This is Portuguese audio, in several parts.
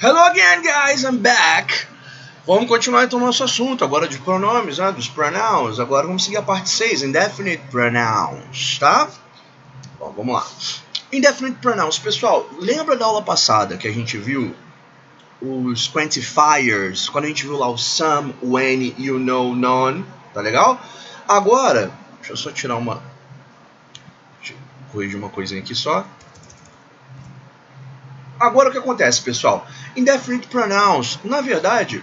Hello again, guys, I'm back. Vamos continuar então o nosso assunto agora de pronomes, né, dos pronouns. Agora vamos seguir a parte 6, indefinite pronouns, tá? Bom, vamos lá. Indefinite pronouns, pessoal, lembra da aula passada que a gente viu os quantifiers, quando a gente viu lá o some, when, you know, none, tá legal? Agora, deixa eu só tirar uma... Deixa eu corrigir uma coisinha aqui só. Agora o que acontece, pessoal? Indefinite pronouns, na verdade,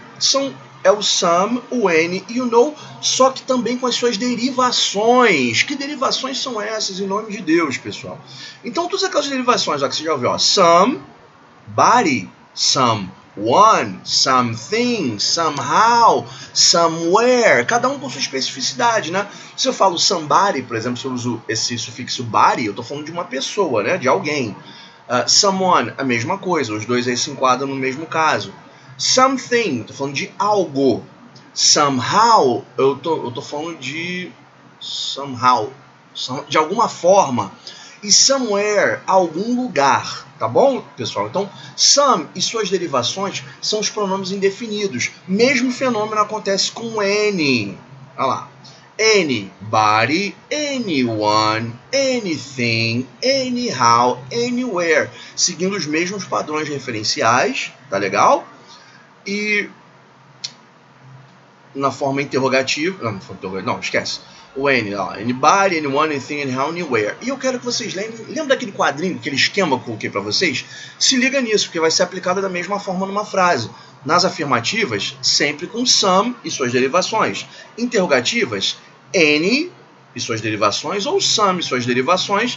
é o some, o when e o know, só que também com as suas derivações. Que derivações são essas, em nome de Deus, pessoal? Então, todas aquelas derivações lá que você já ouviu, ó, somebody, someone, something, somehow, somewhere, cada um com sua especificidade, né? Se eu falo somebody, por exemplo, se eu uso esse sufixo body, eu estou falando de uma pessoa, né? De alguém. Someone, a mesma coisa, os dois aí se enquadram no mesmo caso. Something, estou falando de algo. Somehow, eu tô falando de somehow, de alguma forma. E somewhere, algum lugar, tá bom, pessoal? Então, some e suas derivações são os pronomes indefinidos. Mesmo fenômeno acontece com any. Olha lá. Anybody, anyone, anything, anyhow, anywhere. Seguindo os mesmos padrões referenciais, tá legal? E na forma interrogativa... Não, esquece. O any, ó, anybody, anyone, anything, anyhow, anywhere. E eu quero que vocês lembrem... Lembra daquele quadrinho, aquele esquema que eu coloquei para vocês? Se liga nisso, porque vai ser aplicado da mesma forma numa frase. Nas afirmativas, sempre com some e suas derivações. Interrogativas, any e suas derivações, ou some e suas derivações,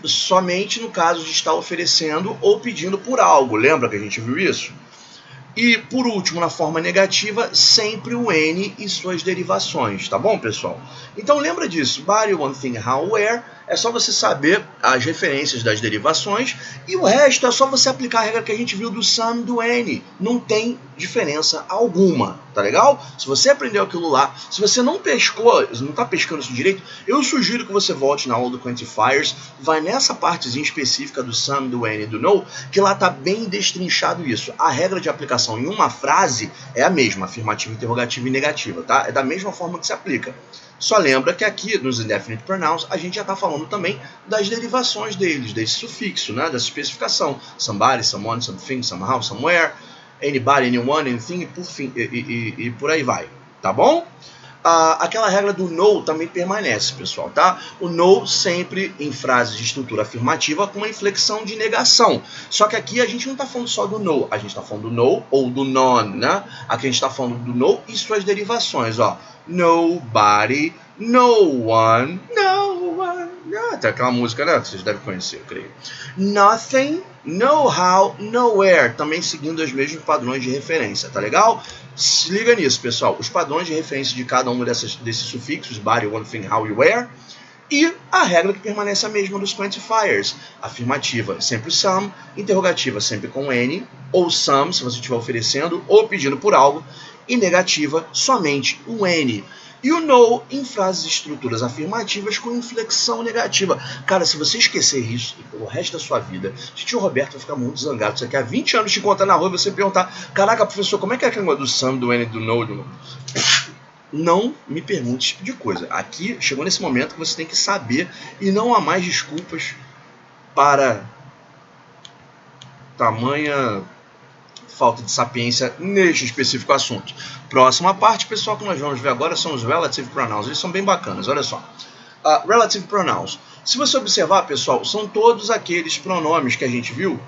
somente no caso de estar oferecendo ou pedindo por algo. Lembra que a gente viu isso? E, por último, na forma negativa, sempre o any e suas derivações, tá bom, pessoal? Então, lembra disso. Body, one thing, how, where. É só você saber as referências das derivações e o resto é só você aplicar a regra que a gente viu do some e do any. Não tem diferença alguma, tá legal? Se você aprendeu aquilo lá, se você não pescou, não está pescando isso direito, eu sugiro que você volte na aula do Quantifiers, vai nessa partezinha específica do some, do any e do know, que lá está bem destrinchado isso. A regra de aplicação em uma frase é a mesma, afirmativa, interrogativa e negativa, tá? É da mesma forma que se aplica. Só lembra que aqui, nos indefinite pronouns, a gente já está falando também das derivações deles, desse sufixo, né, dessa especificação. Somebody, someone, something, somehow, somewhere, anybody, anyone, anything, e por aí vai, tá bom? Aquela regra do know também permanece, pessoal, tá? O know sempre em frases de estrutura afirmativa com uma inflexão de negação. Só que aqui a gente não está falando só do know, a gente está falando do know ou do none, né? Aqui a gente está falando do know e suas derivações, ó. Nobody, no one, tem aquela música, né, que vocês devem conhecer, eu creio. Nothing, no how, nowhere, também seguindo os mesmos padrões de referência, tá legal? Se liga nisso, pessoal, os padrões de referência de cada um desses sufixos, body, one thing, how e where, e a regra que permanece a mesma dos quantifiers. Afirmativa, sempre some, interrogativa, sempre com any, ou some, se você estiver oferecendo ou pedindo por algo, e negativa, somente o any. E o know em frases e estruturas afirmativas com inflexão negativa. Cara, se você esquecer isso pelo resto da sua vida, o tio Roberto vai ficar muito zangado. Você quer há 20 anos te encontrar na rua e você perguntar: caraca, professor, como é que é aquele negócio do some, do any, do know? Não me pergunte esse tipo de coisa. Aqui chegou nesse momento que você tem que saber e não há mais desculpas para tamanha falta de sapiência neste específico assunto. Próxima parte, pessoal, que nós vamos ver agora são os relative pronouns. Eles são bem bacanas, olha só. Relative pronouns. Se você observar, pessoal, são todos aqueles pronomes que a gente viu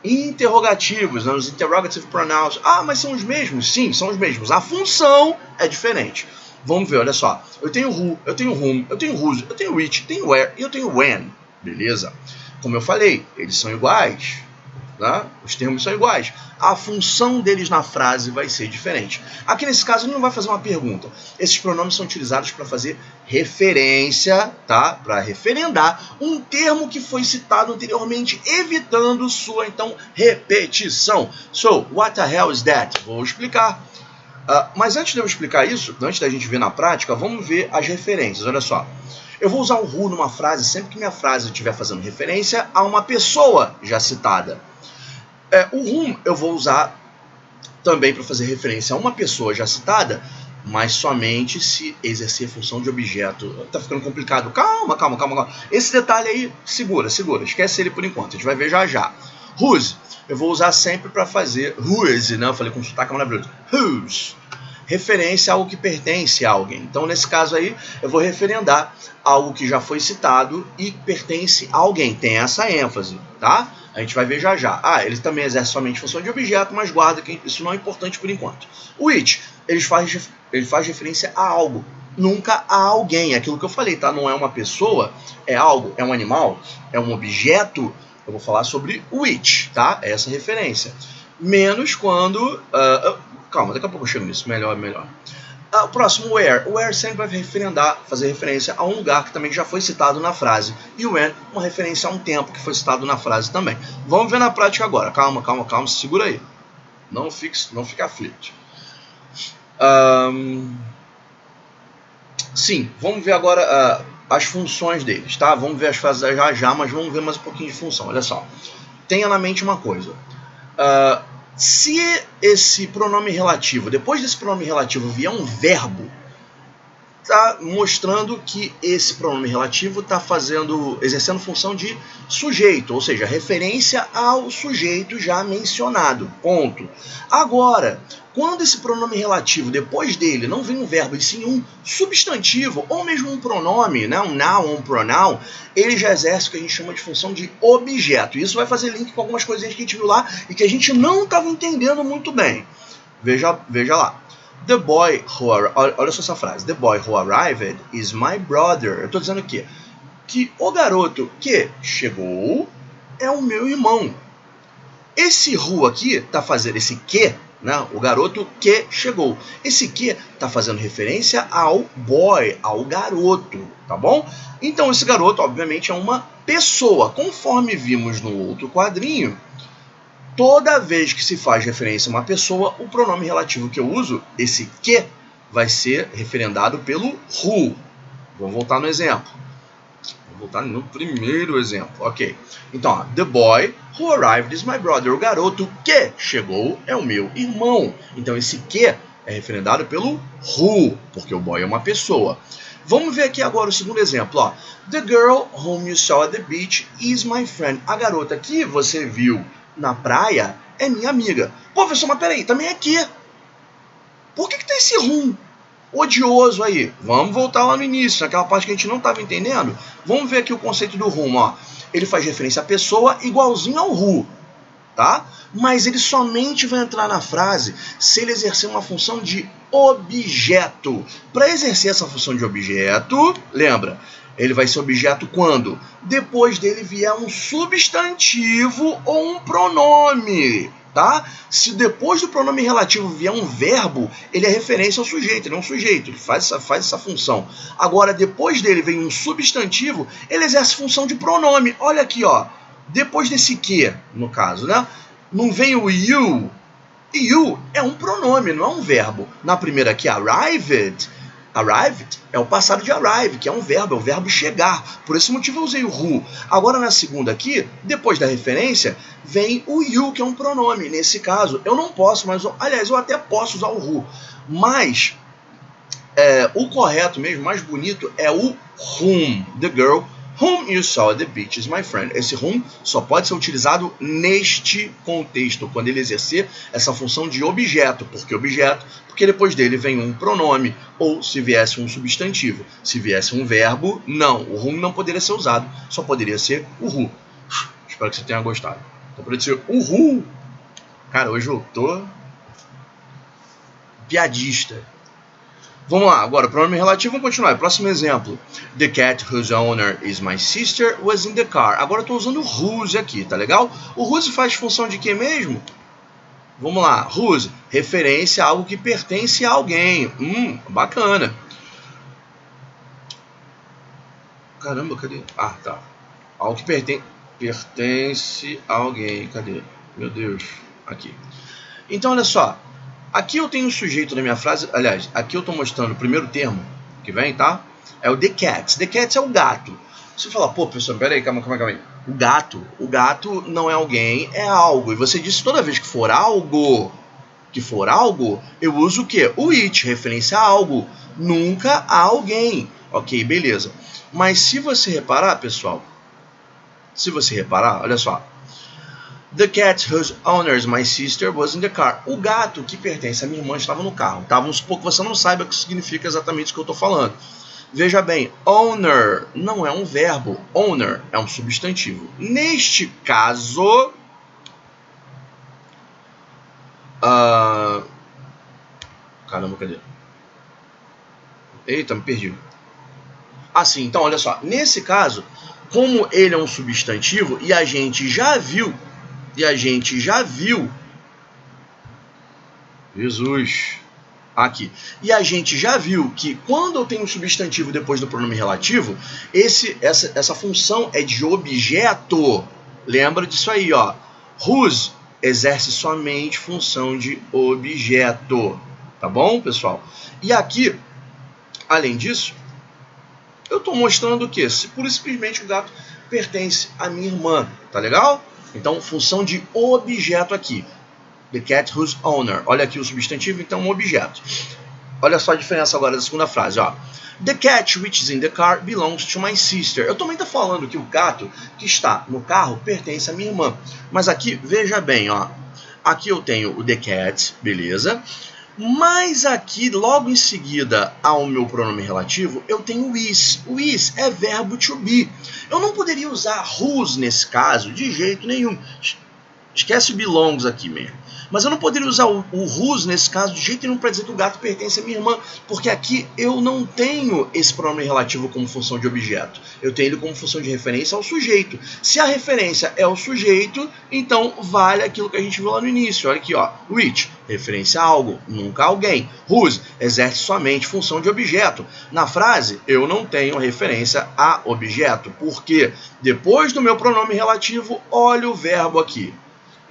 interrogativos, né? Os interrogative pronouns. Ah, mas são os mesmos? Sim, são os mesmos. A função é diferente. Vamos ver, olha só. Eu tenho who, eu tenho whom, eu tenho whose, eu tenho which, eu tenho where e eu tenho when. Beleza? Como eu falei, eles são iguais. Né? Os termos são iguais. A função deles na frase vai ser diferente. Aqui nesse caso ele não vai fazer uma pergunta. Esses pronomes são utilizados para fazer referência, tá? Para referendar um termo que foi citado anteriormente, evitando sua então repetição. So, what the hell is that? Vou explicar. Mas antes de eu explicar isso, antes da gente ver na prática, vamos ver as referências. Olha só. Eu vou usar o who numa frase sempre que minha frase estiver fazendo referência a uma pessoa já citada. O whom eu vou usar também para fazer referência a uma pessoa já citada, mas somente se exercer função de objeto. Tá ficando complicado. Calma. Esse detalhe aí, segura. Esquece ele por enquanto. A gente vai ver já já. Whose, eu vou usar sempre para fazer whose, né? Eu falei com sotaque maravilhoso. Whose. Referência a algo que pertence a alguém. Então, nesse caso aí, eu vou referendar algo que já foi citado e pertence a alguém. Tem essa ênfase, tá? A gente vai ver já já. Ele também exerce somente função de objeto, mas guarda que isso não é importante por enquanto. Which, ele faz referência a algo, nunca a alguém. Aquilo que eu falei, tá? Não é uma pessoa, é algo, é um animal, é um objeto. Eu vou falar sobre which, tá? Essa referência. Menos quando... calma, daqui a pouco eu chego nisso. Melhor. O próximo, where. O where sempre vai fazer referência a um lugar que também já foi citado na frase. E o when, uma referência a um tempo que foi citado na frase também. Vamos ver na prática agora. Calma, segura aí. Não fica aflito. Sim, vamos ver agora as funções deles, tá? Vamos ver as frases já, mas vamos ver mais um pouquinho de função. Olha só. Tenha na mente uma coisa. Se esse pronome relativo, depois desse pronome relativo vier um verbo, está mostrando que esse pronome relativo está exercendo função de sujeito, ou seja, referência ao sujeito já mencionado. Ponto. Agora, quando esse pronome relativo, depois dele, não vem um verbo, e sim um substantivo, ou mesmo um pronome, né, um noun ou um pronoun, ele já exerce o que a gente chama de função de objeto. Isso vai fazer link com algumas coisinhas que a gente viu lá e que a gente não estava entendendo muito bem. Veja lá. The boy who olha só essa frase. The boy who arrived is my brother. Eu estou dizendo aqui que o garoto que chegou é o meu irmão. Esse who aqui está fazendo esse que, né? O garoto que chegou. Esse que está fazendo referência ao boy, ao garoto, tá bom? Então esse garoto, obviamente, é uma pessoa. Conforme vimos no outro quadrinho, toda vez que se faz referência a uma pessoa, o pronome relativo que eu uso, esse que, vai ser referendado pelo who. Vamos voltar no exemplo. Vou voltar no primeiro exemplo. Ok. Então, the boy who arrived is my brother. O garoto que chegou é o meu irmão. Então, esse que é referendado pelo who, porque o boy é uma pessoa. Vamos ver aqui agora o segundo exemplo. Ó. The girl whom you saw at the beach is my friend. A garota que você viu na praia é minha amiga. Pô, professor, mas peraí, também é que. Por que tem esse whom odioso aí? Vamos voltar lá no início, naquela parte que a gente não estava entendendo. Vamos ver aqui o conceito do whom, ó. Ele faz referência à pessoa igualzinho ao who, tá? Mas ele somente vai entrar na frase se ele exercer uma função de objeto. Para exercer essa função de objeto, lembra, ele vai ser objeto quando? Depois dele vier um substantivo ou um pronome, tá? Se depois do pronome relativo vier um verbo, ele é referência ao sujeito, ele é um sujeito, ele faz essa função. Agora, depois dele vem um substantivo, ele exerce função de pronome. Olha aqui, ó. Depois desse que, no caso, né? Não vem o you. You é um pronome, não é um verbo. Na primeira aqui, arrived é o passado de arrive, que é um verbo chegar. Por esse motivo eu usei o who. Agora na segunda aqui, depois da referência, vem o you, que é um pronome. Nesse caso, eu não posso, aliás, eu até posso usar o who. Mas o correto mesmo, mais bonito, é o whom. The girl whom you saw at the beach is my friend. Esse whom só pode ser utilizado neste contexto, quando ele exercer essa função de objeto. Por que objeto? Porque depois dele vem um pronome, ou se viesse um substantivo. Se viesse um verbo, não. O whom não poderia ser usado, só poderia ser o who. Espero que você tenha gostado. Então poderia ser o who. Cara, hoje eu tô piadista. Vamos lá, agora, pronome relativo, vamos continuar. Próximo exemplo. The cat whose owner is my sister was in the car. Agora eu estou usando o whose aqui, tá legal? O whose faz função de quê mesmo? Vamos lá, whose, referência a algo que pertence a alguém. Bacana. Caramba, cadê? Ah, tá. Algo que pertence a alguém. Cadê? Meu Deus. Aqui. Então, olha só. Aqui eu tenho o sujeito da minha frase, aliás, aqui eu estou mostrando o primeiro termo que vem, tá? É o the cats. The cats é o gato. Você fala, pô, professor, peraí, calma aí. O gato. O gato não é alguém, é algo. E você disse toda vez que for algo, eu uso o quê? O it, referência a algo. Nunca a alguém. Ok, beleza. Mas se você reparar, pessoal, olha só. The cat whose owner is my sister was in the car. O gato que pertence à minha irmã estava no carro. Tá? Vamos supor que você não saiba o que significa exatamente o que eu estou falando. Veja bem, owner não é um verbo. Owner é um substantivo. Neste caso... Caramba, cadê? Eita, me perdi. Assim, então, olha só. Nesse caso, como ele é um substantivo e a gente já viu... Jesus... Aqui. E a gente já viu que quando eu tenho um substantivo depois do pronome relativo, essa função é de objeto. Lembra disso aí, ó. Whose exerce somente função de objeto. Tá bom, pessoal? E aqui, além disso, eu estou mostrando o quê? Se pura e simplesmente o gato pertence à minha irmã. Tá legal? Então, função de objeto aqui. The cat whose owner. Olha aqui o substantivo, então um objeto. Olha só a diferença agora da segunda frase, ó. The cat which is in the car belongs to my sister. Eu também estou falando que o gato que está no carro pertence à minha irmã. Mas aqui, veja bem, ó. Aqui eu tenho o the cat, beleza? Mas aqui, logo em seguida ao meu pronome relativo, eu tenho o is. O is é verbo to be. Eu não poderia usar whose nesse caso de jeito nenhum. Esquece o belongs aqui mesmo. Mas eu não poderia usar o whose nesse caso de jeito nenhum para dizer que o gato pertence à minha irmã, porque aqui eu não tenho esse pronome relativo como função de objeto. Eu tenho ele como função de referência ao sujeito. Se a referência é o sujeito, então vale aquilo que a gente viu lá no início. Olha aqui, ó. Which, referência a algo, nunca a alguém. Whose, exerce somente função de objeto. Na frase, eu não tenho referência a objeto, porque depois do meu pronome relativo, olha o verbo aqui.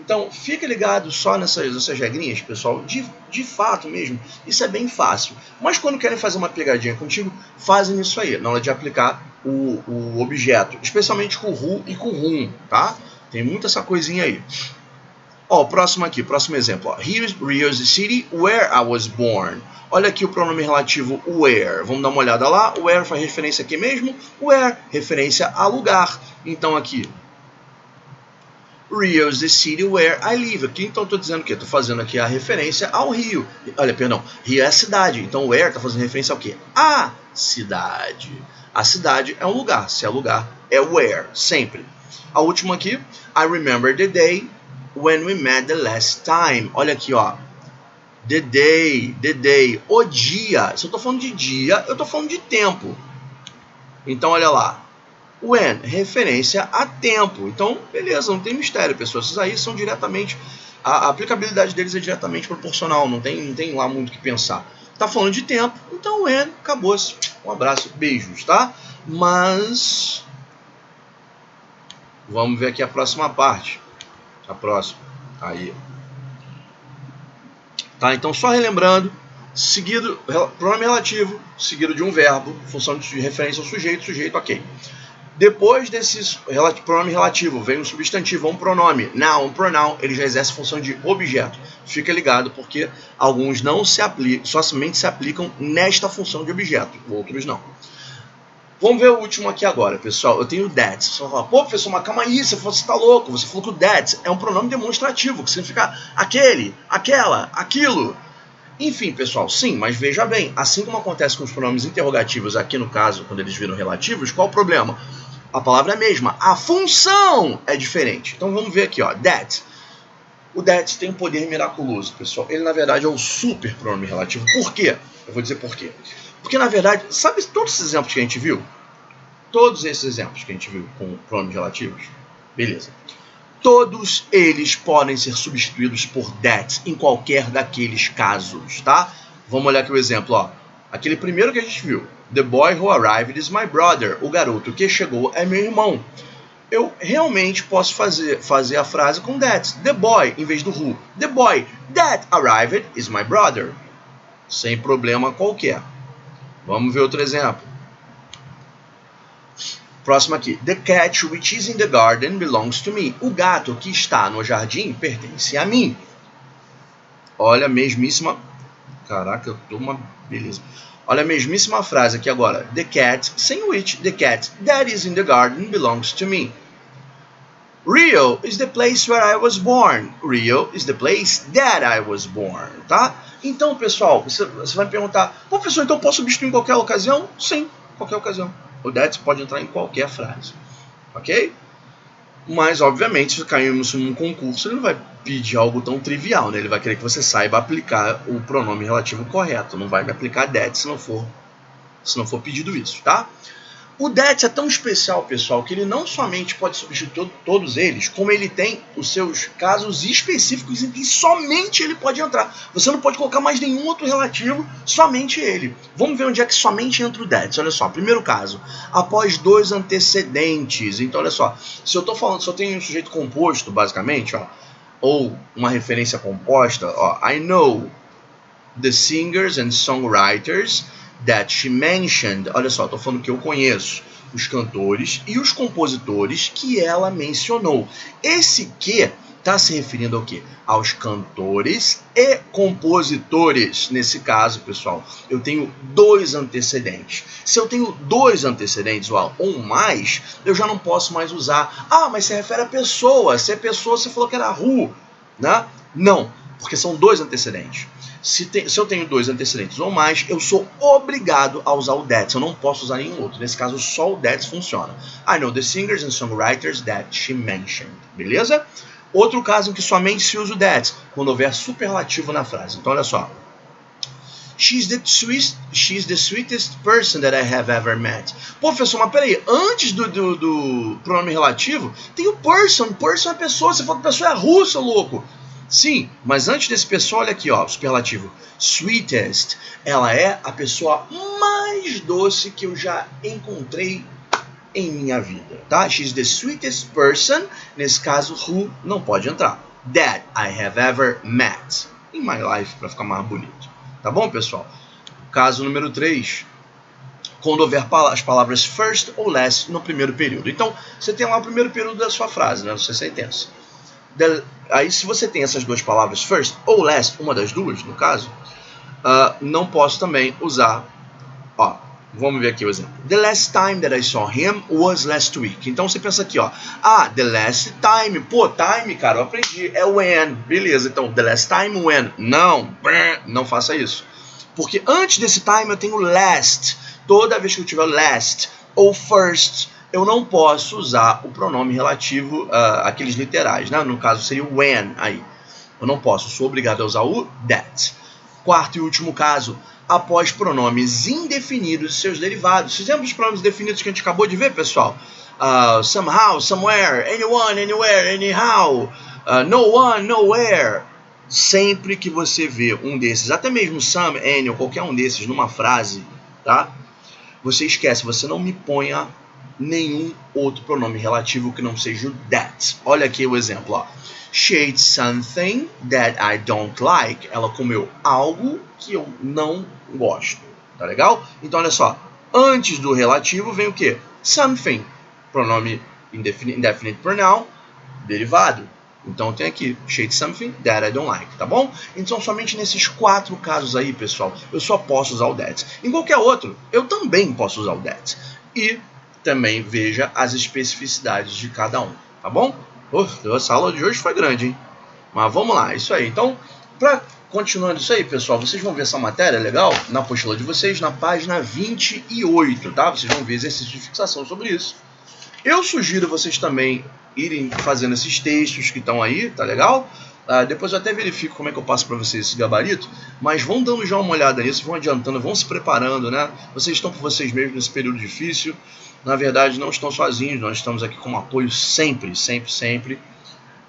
Então, fica ligado só nessas regrinhas, pessoal, de fato mesmo, isso é bem fácil. Mas quando querem fazer uma pegadinha contigo, fazem isso aí, na hora de aplicar o objeto, especialmente com who e com whom, tá? Tem muita essa coisinha aí. Ó, próximo exemplo, ó. Rio is the city where I was born. Olha aqui o pronome relativo where. Vamos dar uma olhada lá. Where faz referência aqui mesmo. Where, referência a lugar. Então aqui... Rio is the city where I live. Aqui, então, estou dizendo que estou fazendo aqui a referência ao Rio. Olha, perdão, Rio é a cidade. Então, where está fazendo referência ao quê? A cidade. A cidade é um lugar. Se é lugar, é where, sempre. A última aqui, I remember the day when we met the last time. Olha aqui, ó. The day, o dia. Se eu estou falando de dia, eu estou falando de tempo. Então, olha lá. When, referência a tempo. Então, beleza, não tem mistério, pessoal. Esses aí são diretamente... A aplicabilidade deles é diretamente proporcional. Não tem lá muito o que pensar. Tá falando de tempo, então when, acabou-se. Um abraço, beijos, tá? Mas... vamos ver aqui a próxima parte. A próxima. Aí. Tá, então só relembrando. Seguido, pronome relativo, seguido de um verbo, função de referência ao sujeito, ok. Depois desse pronome relativo, vem um substantivo, um pronome, noun, pronoun, ele já exerce função de objeto. Fica ligado, porque alguns não se aplicam, somente se aplicam nesta função de objeto, outros não. Vamos ver o último aqui agora, pessoal. Eu tenho that. Você vai falar, pô, professor, mas calma aí, você está louco. Você falou que o that é um pronome demonstrativo, que significa aquele, aquela, aquilo. Enfim, pessoal, sim, mas veja bem, assim como acontece com os pronomes interrogativos aqui no caso, quando eles viram relativos, qual o problema? A palavra é a mesma, a função é diferente. Então vamos ver aqui, ó, that. O that tem um poder miraculoso, pessoal. Ele, na verdade, é o super pronome relativo. Por quê? Eu vou dizer por quê. Porque, na verdade, sabe todos esses exemplos que a gente viu? Todos esses exemplos que a gente viu com pronomes relativos? Beleza. Todos eles podem ser substituídos por that em qualquer daqueles casos, tá? Vamos olhar aqui o exemplo, ó. Aquele primeiro que a gente viu. The boy who arrived is my brother. O garoto que chegou é meu irmão. Eu realmente posso fazer a frase com that. The boy, em vez do who. The boy that arrived is my brother. Sem problema qualquer. Vamos ver outro exemplo. Próximo aqui. The cat which is in the garden belongs to me. O gato que está no jardim pertence a mim. Olha a mesmíssima... Caraca, eu tô uma beleza. Olha a mesmíssima frase aqui agora. The cat, sem which, the cat that is in the garden belongs to me. Rio is the place where I was born. Rio is the place that I was born, tá? Então, pessoal, você vai me perguntar, professor, então eu posso substituir em qualquer ocasião? Sim, qualquer ocasião. O that pode entrar em qualquer frase, ok? Mas, obviamente, se cairmos num concurso, ele não vai pedir algo tão trivial, né? Ele vai querer que você saiba aplicar o pronome relativo correto. Não vai me aplicar that se não for pedido isso, tá? O that é tão especial, pessoal, que ele não somente pode substituir todos eles, como ele tem os seus casos específicos em que somente ele pode entrar. Você não pode colocar mais nenhum outro relativo, somente ele. Vamos ver onde é que somente entra o that. Olha só, primeiro caso, após dois antecedentes. Então, olha só, se eu estou falando, se eu tenho um sujeito composto, basicamente, ó, ou uma referência composta, ó, I know the singers and songwriters that she mentioned. Olha só, estou falando que eu conheço os cantores e os compositores que ela mencionou. Esse que está se referindo ao quê? Aos cantores e compositores. Nesse caso, pessoal, eu tenho dois antecedentes. Se eu tenho dois antecedentes ou mais, eu já não posso mais usar. Ah, mas se refere a pessoa. Se é pessoa, você falou que era who, né? Não, porque são dois antecedentes. Se eu tenho dois antecedentes ou mais, eu sou obrigado a usar o that. Eu não posso usar nenhum outro. Nesse caso, só o that funciona. I know the singers and songwriters that she mentioned. Beleza? Outro caso em que somente se usa o that, quando houver superlativo na frase. Então, olha só. She's the sweetest person that I have ever met. Pô, professor, mas peraí. Antes do pronome relativo, tem o person. Person é pessoa. Você fala que pessoa é russa, louco. Sim, mas antes desse pessoal, olha aqui, ó, superlativo. Sweetest, ela é a pessoa mais doce que eu já encontrei em minha vida, tá? She's the sweetest person, nesse caso, who não pode entrar. That I have ever met in my life, para ficar mais bonito. Tá bom, pessoal? Caso número 3, quando houver as palavras first ou last no primeiro período. Então, você tem lá o primeiro período da sua frase, né, sua sentença. Aí, se você tem essas duas palavras, first ou last, uma das duas, no caso, não posso também usar, ó, vamos ver aqui o exemplo. The last time that I saw him was last week. Então, você pensa aqui, ó, the last time, pô, time, cara, eu aprendi, é when, beleza, então, the last time when, não faça isso, porque antes desse time eu tenho last, toda vez que eu tiver last ou first, eu não posso usar o pronome relativo àqueles literais, né? No caso seria o when aí. Eu não posso, sou obrigado a usar o that. Quarto e último caso, após pronomes indefinidos e seus derivados. Fizemos os pronomes definidos que a gente acabou de ver, pessoal. Somehow, somewhere, anyone, anywhere, anyhow, no one, nowhere. Sempre que você vê um desses, até mesmo some, any ou qualquer um desses numa frase, tá? Você esquece, você não me ponha nenhum outro pronome relativo que não seja o that. Olha aqui o exemplo, ó. She ate something that I don't like. Ela comeu algo que eu não gosto. Tá legal? Então, olha só. Antes do relativo vem o quê? Something. Pronome indefinite pronoun, derivado. Então, tem aqui. She ate something that I don't like. Tá bom? Então, somente nesses 4 casos aí, pessoal, eu só posso usar o that. Em qualquer outro, eu também posso usar o that. E também veja as especificidades de cada um, tá bom? Essa aula de hoje foi grande, hein? Mas vamos lá, isso aí. Então, continuando isso aí, pessoal, vocês vão ver essa matéria legal na apostila de vocês, na página 28, tá? Vocês vão ver exercício de fixação sobre isso. Eu sugiro vocês também irem fazendo esses textos que estão aí, tá legal? Depois eu até verifico como é que eu passo para vocês esse gabarito, mas vão dando já uma olhada nisso, vão adiantando, vão se preparando, né? Vocês estão por vocês mesmos nesse período difícil. Na verdade, não estão sozinhos, nós estamos aqui com apoio sempre, sempre, sempre.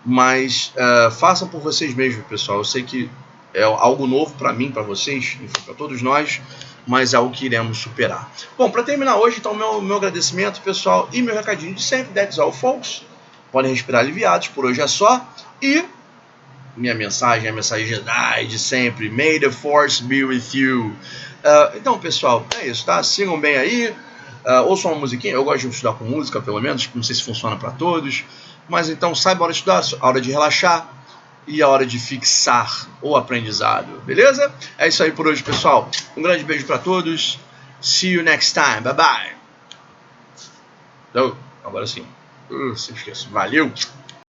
Mas façam por vocês mesmos, pessoal. Eu sei que é algo novo para mim, para vocês, enfim, para todos nós, mas é algo que iremos superar. Bom, para terminar hoje, então, meu agradecimento, pessoal, e meu recadinho de sempre. That's all, folks. Podem respirar aliviados, por hoje é só. E minha mensagem é a mensagem Jedi de sempre. May the Force be with you. Então, pessoal, é isso, tá? Sigam bem aí. ouça uma musiquinha. Eu gosto de estudar com música, pelo menos. Não sei se funciona para todos. Mas então saiba a hora de estudar, a hora de relaxar e a hora de fixar o aprendizado. Beleza? É isso aí por hoje, pessoal. Um grande beijo para todos. See you next time. Bye bye. Agora sim. Sem esqueça. Valeu!